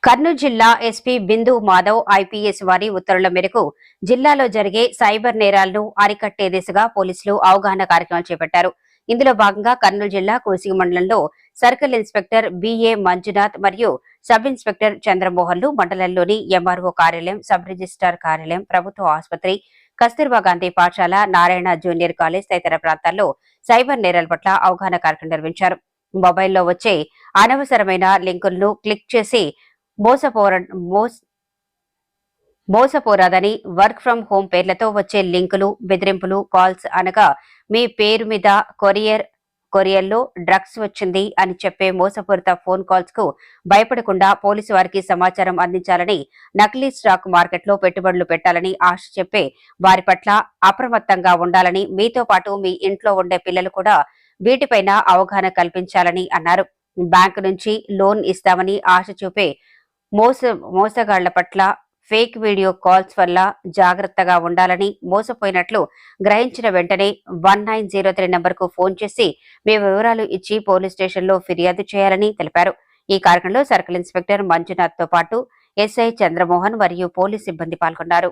కర్నూలు జిల్లా ఎస్పీ బిందు మాధవ్ ఐపీఎస్ వారి ఉత్తర్వుల మేరకు జిల్లాలో జరిగే సైబర్ నేరాలను అరికట్టే దిశగా పోలీసులు అవగాహన కార్యక్రమాలు చేపట్టారు. ఇందులో భాగంగా కర్నూలు జిల్లా కోసిగి మండలంలో సర్కిల్ ఇన్స్పెక్టర్ బిఏ మంజునాథ్ మరియు సబ్ ఇన్స్పెక్టర్ చంద్రమోహన్లు మండలంలోని ఎంఆర్ఓ కార్యాలయం, సబ్ రిజిస్ట్రార్ కార్యాలయం, ప్రభుత్వ ఆసుపత్రి, కస్తూర్బా గాంధీ పాఠశాల, నారాయణ జూనియర్ కాలేజ్ తదితర ప్రాంతాల్లో సైబర్ నేరాల పట్ల అవగాహన కార్యక్రమం నిర్వహించారు. మొబైల్లో వచ్చే అనవసరమైన లింకులను క్లిక్ చేసి మోసపోరాదని వర్క్ ఫ్రం హోం పేర్లతో వచ్చే లింకులు, బెదిరింపులు, కాల్స్ అనగా మీ పేరు మీద కొరియర్లో డ్రగ్స్ వచ్చింది అని చెప్పే మోసపూరిత ఫోన్ కాల్స్ కు భయపడకుండా పోలీసు వారికి సమాచారం అందించాలని, నకిలీ స్టాక్ మార్కెట్లో పెట్టుబడులు పెట్టాలని ఆశ చెప్పే వారి పట్ల అప్రమత్తంగా ఉండాలని, మీతో పాటు మీ ఇంట్లో ఉండే పిల్లలు కూడా వీటిపైన అవగాహన కల్పించాలని అన్నారు. బ్యాంకు నుంచి లోన్ ఇస్తామని ఆశ చూపే మోసగాళ్ల పట్ల ఫేక్ వీడియో కాల్స్ వల్ల జాగ్రత్తగా ఉండాలని, మోసపోయినట్లు గ్రహించిన వెంటనే 1903 నంబర్కు ఫోన్ చేసి మీ వివరాలు ఇచ్చి పోలీస్ స్టేషన్లో ఫిర్యాదు చేయాలని తెలిపారు. ఈ కార్యక్రమంలో సర్కిల్ ఇన్స్పెక్టర్ మంజునాథ్ తో పాటు ఎస్ఐ చంద్రమోహన్ మరియు పోలీస్ సిబ్బంది పాల్గొన్నారు.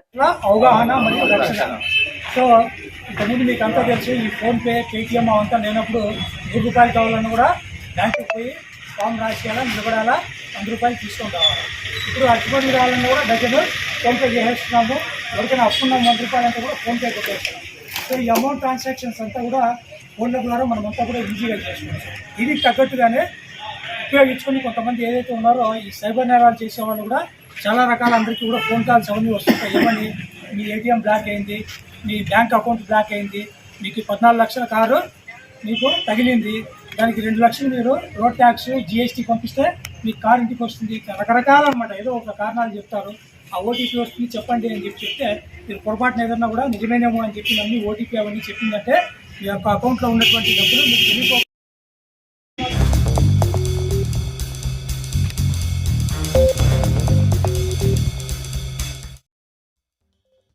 ఫామ్ రాసేయాలా, నిలబడాలా, 100 రూపాయలు తీసుకొని రావాలి. ఇప్పుడు అట్టుబడి రావాలన్నా కూడా డజను ఫోన్పే చేసేస్తున్నాము. ఎవరికైనా అప్పున్న 100 రూపాయలు అంతా కూడా ఫోన్పే కొట్టేస్తున్నాం. సో ఈ అమౌంట్ ట్రాన్సాక్షన్స్ అంతా కూడా ఫోన్ల ద్వారా మనమంతా కూడా ఈజీగా చేసుకోవచ్చు. దీనికి తగ్గట్టుగానే ఉపయోగించుకొని కొంతమంది ఏదైతే ఉన్నారో ఈ సైబర్ నేరాలు చేసేవాళ్ళు కూడా చాలా రకాల అందరికీ కూడా ఫోన్ కాల్స్ అవన్నీ వస్తుంటాయి. ఏమని, మీ ఏటీఎం బ్లాక్ అయింది, మీ బ్యాంక్ అకౌంట్ బ్లాక్ అయింది, మీకు 14 లక్షల కారు మీకు తగిలింది, దానికి 2 లక్షలు మీరు రోడ్ ట్యాక్స్, జిఎస్టీ పంపిస్తే మీకు కార్ ఇంటికి వస్తుంది. రకరకాల అనమాట. ఏదో ఒక కారణాలు చెప్తారు. ఆ ఓటీపీ వస్తుంది చెప్పండి అని చెప్తే మీరు పొరపాటున ఏదన్నా కూడా నిజమేనేమో అని చెప్పి అన్ని ఓటీపీ అవన్నీ చెప్పిందంటే మీ యొక్క అకౌంట్లో ఉన్నటువంటి డబ్బులు మీకు తెలియకోకుండా